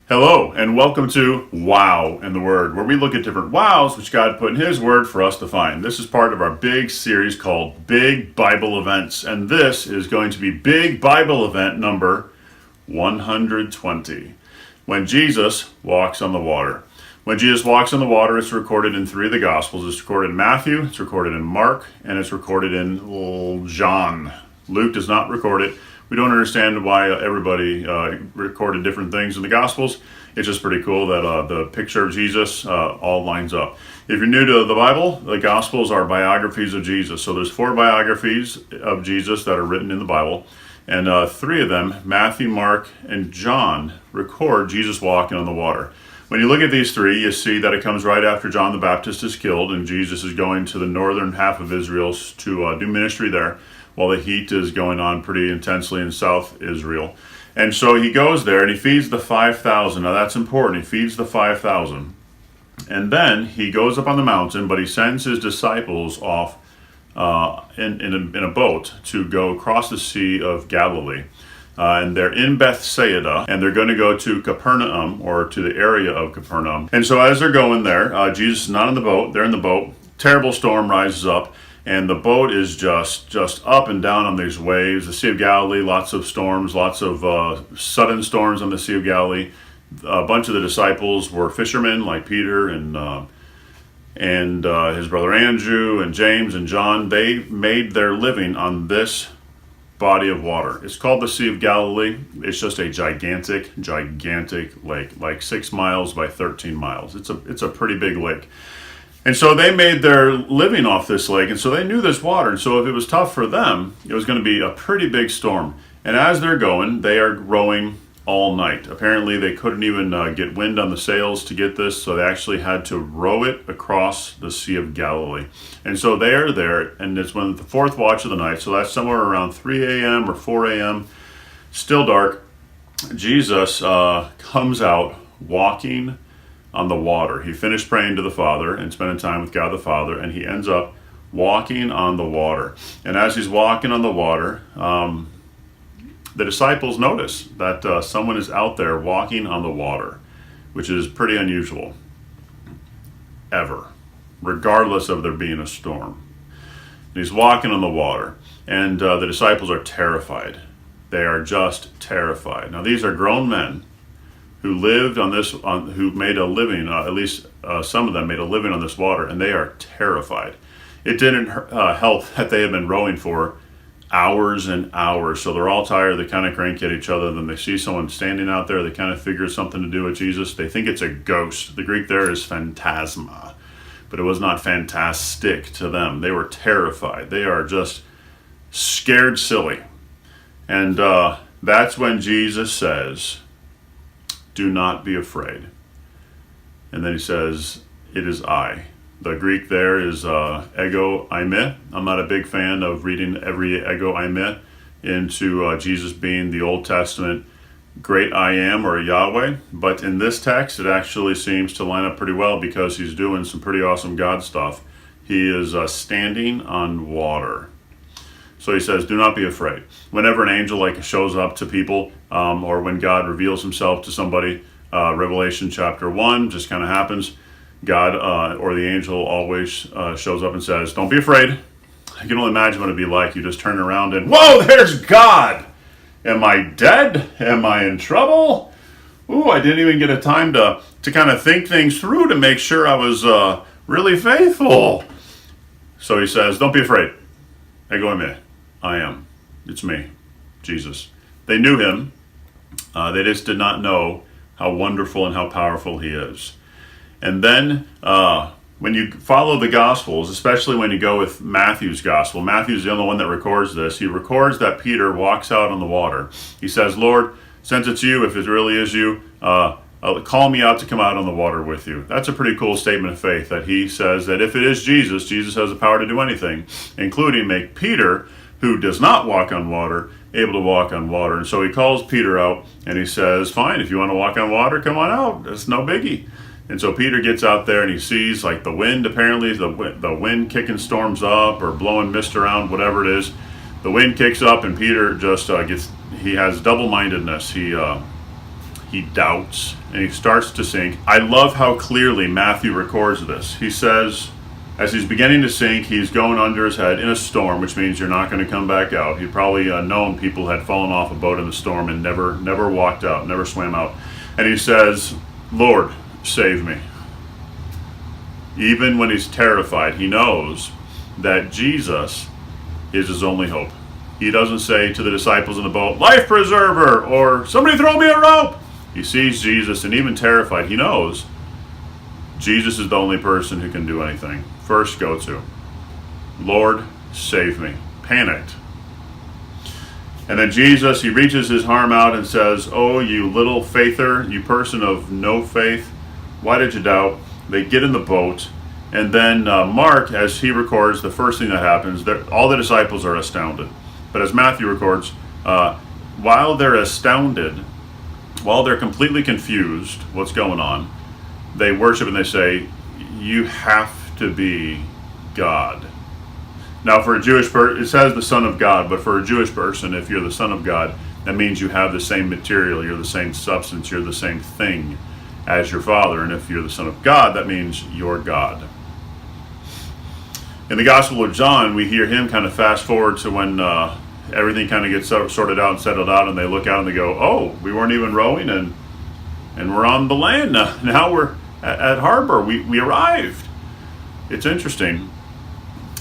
Hello, and welcome to Wow in the Word, where we look at different wows which God put in His Word for us to find. This is part of our big series called Big Bible Events, and this is going to be Big Bible Event number 120, when Jesus walks on the water. When Jesus walks on the water, it's recorded in three of the Gospels. It's recorded in Matthew, it's recorded in Mark, and it's recorded in John. Luke does not record it. We don't understand why everybody recorded different things in the Gospels. It's just pretty cool that the picture of Jesus all lines up. If you're new to the Bible, the Gospels are biographies of Jesus. So there's 4 biographies of Jesus that are written in the Bible. And 3 of them, Matthew, Mark, and John, record Jesus walking on the water. When you look at these 3, you see that it comes right after John the Baptist is killed, and Jesus is going to the northern half of Israel to do ministry there, while the heat is going on pretty intensely in South Israel. And so he goes there and he feeds the 5,000. Now that's important. He feeds the 5,000. And then he goes up on the mountain, but he sends his disciples off in a boat to go across the Sea of Galilee. And they're in Bethsaida, and they're going to go to Capernaum, or to the area of Capernaum. And so as they're going there, Jesus is not in the boat. They're in the boat. Terrible storm rises up. And the boat is just up and down on these waves. The Sea of Galilee, lots of storms, lots of sudden storms on the Sea of Galilee. A bunch of the disciples were fishermen, like Peter and his brother Andrew and James and John. They made their living on this body of water. It's called the Sea of Galilee. It's just a gigantic lake, like 6 miles by 13 miles. It's a pretty big lake. And so they made their living off this lake, and so they knew this water. And so if it was tough for them, it was going to be a pretty big storm. And as they're going, they are rowing all night. Apparently, they couldn't even get wind on the sails to get this, so they actually had to row it across the Sea of Galilee. And so they are there, and it's when the 4th watch of the night, so that's somewhere around 3 a.m. or 4 a.m., still dark. Jesus comes out walking on the water. He finished praying to the Father and spending time with God the Father, and he ends up walking on the water. And as he's walking on the water, the disciples notice that someone is out there walking on the water, which is pretty unusual, ever, regardless of there being a storm. And he's walking on the water, and the disciples are terrified. They are just terrified. Now, these are grown men who lived on this, who made a living, at least some of them made a living on this water, and they are terrified. It didn't help that they had been rowing for hours and hours, so they're all tired. They kind of crank at each other. Then they see someone standing out there. They kind of figure something to do with Jesus. They think it's a ghost. The Greek there is phantasma, but it was not fantastic to them. They were terrified. They are just scared silly. And that's when Jesus says, "Do not be afraid." And then he says, "It is I." The Greek there is ego eimi. I'm not a big fan of reading every ego eimi into Jesus being the Old Testament great I am, or Yahweh. But in this text, it actually seems to line up pretty well, because he's doing some pretty awesome God stuff. He is standing on water. So he says, "Do not be afraid." Whenever an angel shows up to people, or when God reveals himself to somebody, Revelation chapter 1 just kind of happens. God or the angel always shows up and says, "Don't be afraid." I can only imagine what it'd be like. You just turn around and, whoa, there's God! Am I dead? Am I in trouble? Ooh, I didn't even get a time to kind of think things through to make sure I was really faithful. So he says, "Don't be afraid. Ego eimi. I am. It's me, Jesus." They knew him. They just did not know how wonderful and how powerful he is. And then when you follow the Gospels, especially when you go with Matthew's Gospel, Matthew's the only one that records this. He records that Peter walks out on the water. He says, "Lord, since it's you, if it really is you, call me out to come out on the water with you." That's a pretty cool statement of faith, that he says that if it is Jesus, Jesus has the power to do anything, including make Peter, who does not walk on water, able to walk on water. And so he calls Peter out, and he says, "Fine, if you want to walk on water, come on out. It's no biggie." And so Peter gets out there, and he sees the wind, apparently the wind kicking storms up or blowing mist around, whatever it is. The wind kicks up, and Peter just he has double-mindedness. He doubts, and he starts to sink. I love how clearly Matthew records this. He says, as he's beginning to sink, he's going under his head in a storm, which means you're not going to come back out. He'd probably known people had fallen off a boat in the storm and never walked out, never swam out. And he says, Lord, save me. Even when he's terrified, he knows that Jesus is his only hope. He doesn't say to the disciples in the boat, life preserver, or somebody throw me a rope. He sees Jesus, and even terrified, he knows Jesus is the only person who can do anything. First go to, Lord, save me. Panicked. And then Jesus, he reaches his arm out and says, oh, you little faither, you person of no faith, why did you doubt? They get in the boat. And then Mark, as he records, the first thing that happens, all the disciples are astounded. But as Matthew records, while they're astounded, while they're completely confused what's going on, they worship and they say, you have to be God. Now for a Jewish person, it says the Son of God, but for a Jewish person, if you're the Son of God, that means you have the same material, you're the same substance, you're the same thing as your Father. And if you're the Son of God, that means you're God. In the Gospel of John, we hear him kind of fast forward to when everything kind of gets sorted out and settled out, and they look out and they go, oh, we weren't even rowing, and we're on the land now. Now we're at harbor. We arrived. It's interesting.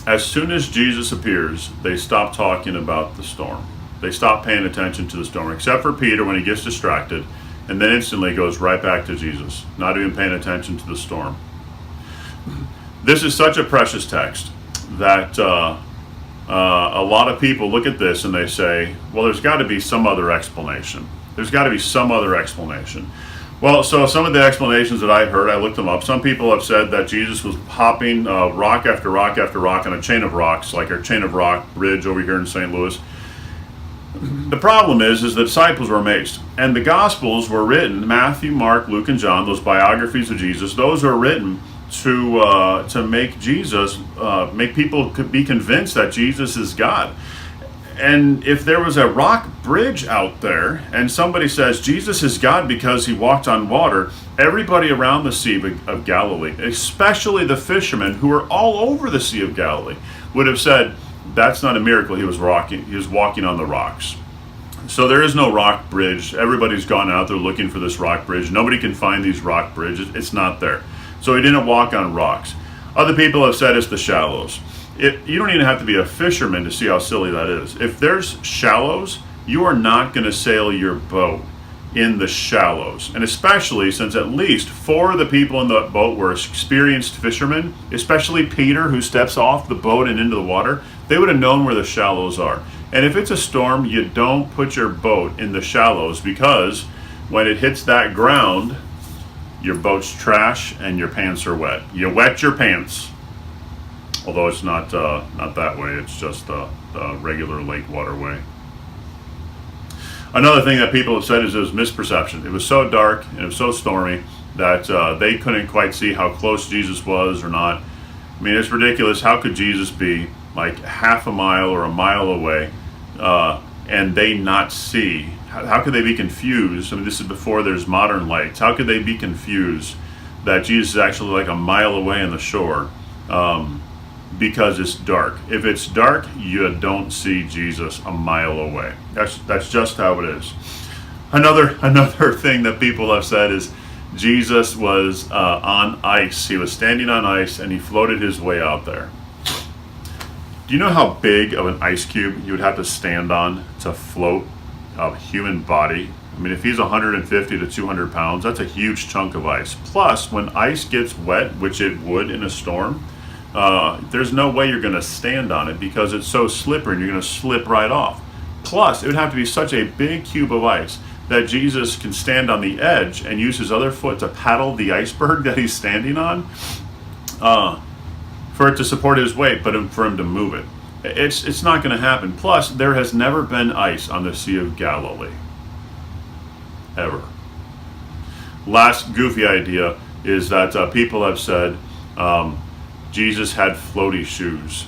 As soon as Jesus appears, they stop talking about the storm. They stop paying attention to the storm, except for Peter when he gets distracted, and then instantly goes right back to Jesus, not even paying attention to the storm. This is such a precious text that a lot of people look at this and they say, well, there's got to be some other explanation. There's got to be some other explanation. Well, so some of the explanations that I've heard, I looked them up. Some people have said that Jesus was hopping rock after rock after rock on a chain of rocks, like a chain of rock bridge over here in St. Louis. The problem is the disciples were amazed. And the Gospels were written, Matthew, Mark, Luke, and John, those biographies of Jesus, those are written to make Jesus, make people be convinced that Jesus is God. And if there was a rock bridge out there and somebody says Jesus is God because he walked on water, everybody around the Sea of Galilee, especially the fishermen who were all over the Sea of Galilee, would have said, that's not a miracle, he was walking on the rocks. So there is no rock bridge. Everybody's gone out there looking for this rock bridge. Nobody can find these rock bridges. It's not there. So he didn't walk on rocks. Other people have said it's the shallows. You don't even have to be a fisherman to see how silly that is. If there's shallows, you are not going to sail your boat in the shallows. And especially since at least 4 of the people in the boat were experienced fishermen, especially Peter, who steps off the boat and into the water, they would have known where the shallows are. And if it's a storm, you don't put your boat in the shallows, because when it hits that ground, your boat's trash and your pants are wet. You wet your pants. Although it's not that way, it's just the regular lake waterway. Another thing that people have said is it was misperception. It was so dark and it was so stormy that they couldn't quite see how close Jesus was or not. I mean, it's ridiculous. How could Jesus be like half a mile or a mile away and they not see? How could they be confused? I mean, this is before there's modern lights. How could they be confused that Jesus is actually like a mile away on the shore? Because it's dark. If it's dark, you don't see Jesus a mile away. That's just how it is. Another thing that people have said is Jesus was on ice. He was standing on ice and he floated his way out there. Do you know how big of an ice cube you would have to stand on to float a human body? I mean, if he's 150 to 200 pounds, that's a huge chunk of ice. Plus, when ice gets wet, which it would in a storm, there's no way you're going to stand on it because it's so slippery and you're going to slip right off. Plus, it would have to be such a big cube of ice that Jesus can stand on the edge and use his other foot to paddle the iceberg that he's standing on for it to support his weight, but for him to move it. It's not going to happen. Plus, there has never been ice on the Sea of Galilee. Ever. Last goofy idea is that people have said Jesus had floaty shoes.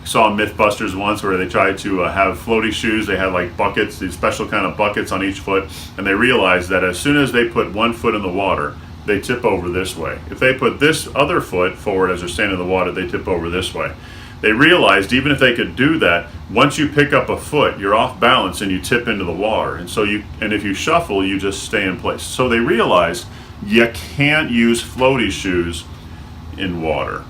Saw Mythbusters once where they tried to have floaty shoes. They had like buckets, these special kind of buckets on each foot, and they realized that as soon as they put one foot in the water, they tip over this way. If they put this other foot forward as they're standing in the water, they tip over this way. They realized even if they could do that, once you pick up a foot, you're off balance and you tip into the water. And if you shuffle, you just stay in place. So they realized you can't use floaty shoes in water.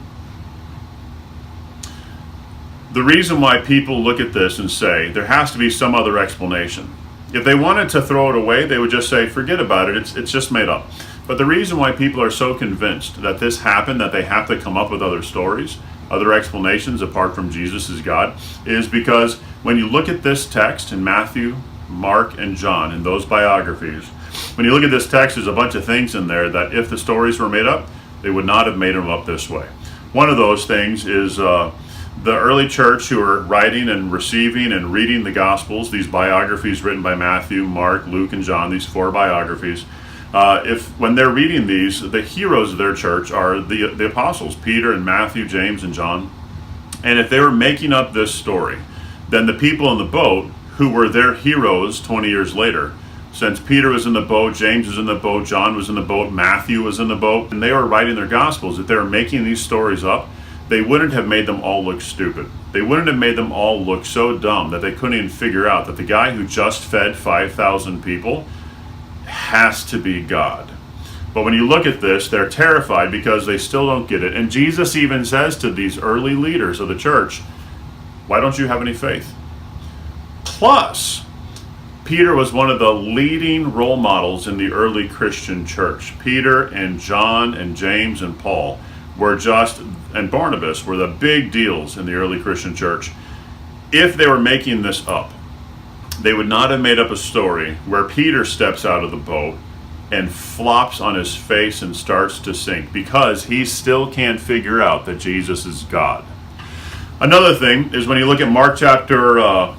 The reason why people look at this and say there has to be some other explanation. If they wanted to throw it away, they would just say, forget about it, it's just made up. But the reason why people are so convinced that this happened, that they have to come up with other stories, other explanations apart from Jesus is God, is because when you look at this text in Matthew, Mark, and John, in those biographies, when you look at this text, there's a bunch of things in there that if the stories were made up, they would not have made them up this way. One of those things is the early church who are writing and receiving and reading the Gospels, these biographies written by Matthew, Mark, Luke, and John, these 4 biographies, when they're reading these, the heroes of their church are the apostles, Peter and Matthew, James, and John. And if they were making up this story, then the people in the boat who were their heroes 20 years later, since Peter was in the boat, James was in the boat, John was in the boat, Matthew was in the boat, and they were writing their Gospels, if they were making these stories up, they wouldn't have made them all look stupid. They wouldn't have made them all look so dumb that they couldn't even figure out that the guy who just fed 5,000 people has to be God. But when you look at this, they're terrified because they still don't get it. And Jesus even says to these early leaders of the church, why don't you have any faith? Plus, Peter was one of the leading role models in the early Christian church. Peter and John and James and Paul and Barnabas were the big deals in the early Christian church. If they were making this up, they would not have made up a story where Peter steps out of the boat and flops on his face and starts to sink because he still can't figure out that Jesus is God. Another thing is when you look at Mark chapter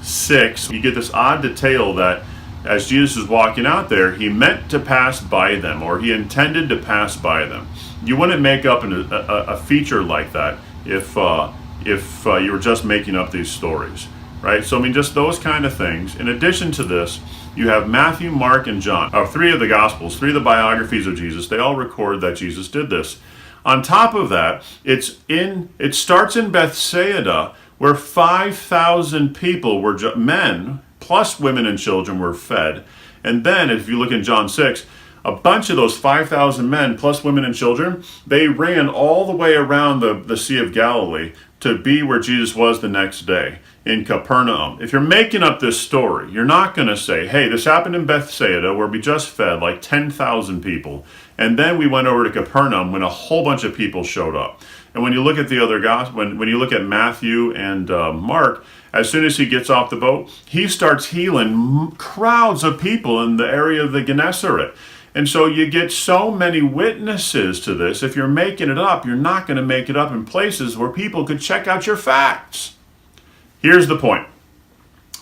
6, you get this odd detail that as Jesus is walking out there, he meant to pass by them, or he intended to pass by them. You wouldn't make up a feature like that if you were just making up these stories, right? So I mean, just those kind of things. In addition to this, you have Matthew, Mark, and John, 3 of the Gospels, 3 of the biographies of Jesus. They all record that Jesus did this. On top of that, it starts in Bethsaida, where 5,000 people men plus women and children were fed. And then if you look in John 6, a bunch of those 5,000 men plus women and children, they ran all the way around the Sea of Galilee to be where Jesus was the next day, in Capernaum. If you're making up this story, you're not going to say, hey, this happened in Bethsaida where we just fed like 10,000 people, and then we went over to Capernaum when a whole bunch of people showed up. And when you look at the other gospel, when you look at Matthew and Mark, as soon as he gets off the boat, he starts healing crowds of people in the area of the Gennesaret. And so you get so many witnesses to this. If you're making it up, you're not going to make it up in places where people could check out your facts. Here's the point.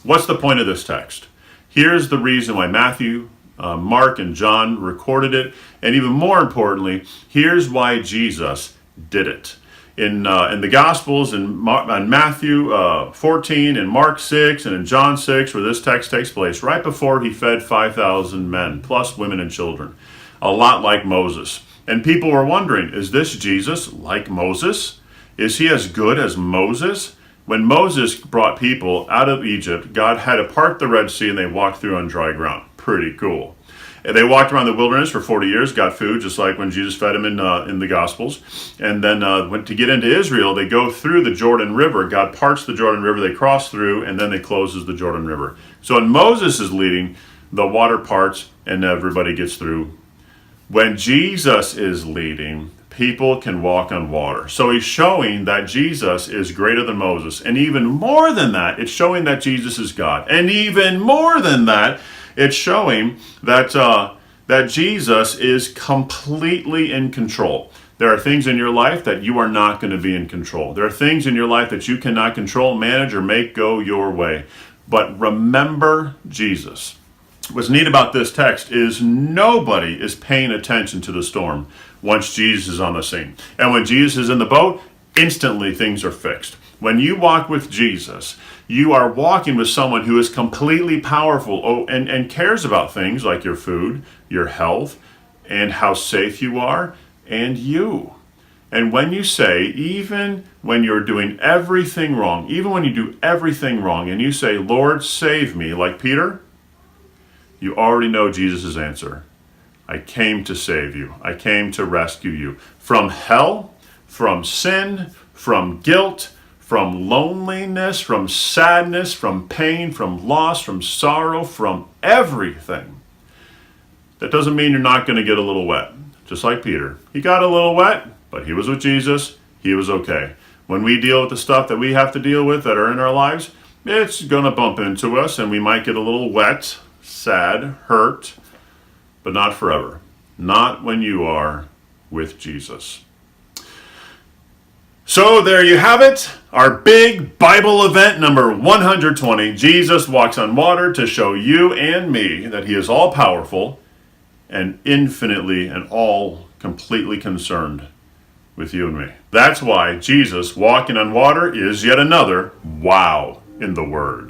What's the point of this text? Here's the reason why Matthew, Mark, and John recorded it. And even more importantly, here's why Jesus did it. In the Gospels, in Matthew 14, in Mark 6, and in John 6, where this text takes place, right before he fed 5,000 men, plus women and children, a lot like Moses. And people were wondering, is this Jesus like Moses? Is he as good as Moses? When Moses brought people out of Egypt, God had to part the Red Sea and they walked through on dry ground. Pretty cool. And they walked around the wilderness for 40 years, got food, just like when Jesus fed them in the Gospels. And then went to get into Israel, they go through the Jordan River. God parts the Jordan River, they cross through, and then they closes the Jordan River. So when Moses is leading, the water parts and everybody gets through. When Jesus is leading, people can walk on water. So he's showing that Jesus is greater than Moses. And even more than that, it's showing that Jesus is God. And even more than that, it's showing that that Jesus is completely in control. There are things in your life that you are not going to be in control. There are things in your life that you cannot control, manage, or make go your way. But remember Jesus. What's neat about this text is nobody is paying attention to the storm once Jesus is on the scene. And when Jesus is in the boat, instantly things are fixed. When you walk with Jesus, you are walking with someone who is completely powerful and cares about things like your food, your health, and how safe you are, and you. And when you say, even when you're doing everything wrong, even when you do everything wrong, and you say, Lord, save me, like Peter, you already know Jesus' answer. I came to save you. I came to rescue you from hell, from sin, from guilt, from loneliness, from sadness, from pain, from loss, from sorrow, from everything. That doesn't mean you're not going to get a little wet. Just like Peter. He got a little wet, but he was with Jesus. He was okay. When we deal with the stuff that we have to deal with that are in our lives, it's going to bump into us and we might get a little wet, sad, hurt, but not forever. Not when you are with Jesus. So there you have it, our big Bible event number 120. Jesus walks on water to show you and me that he is all powerful and infinitely and all completely concerned with you and me. That's why Jesus walking on water is yet another wow in the Word.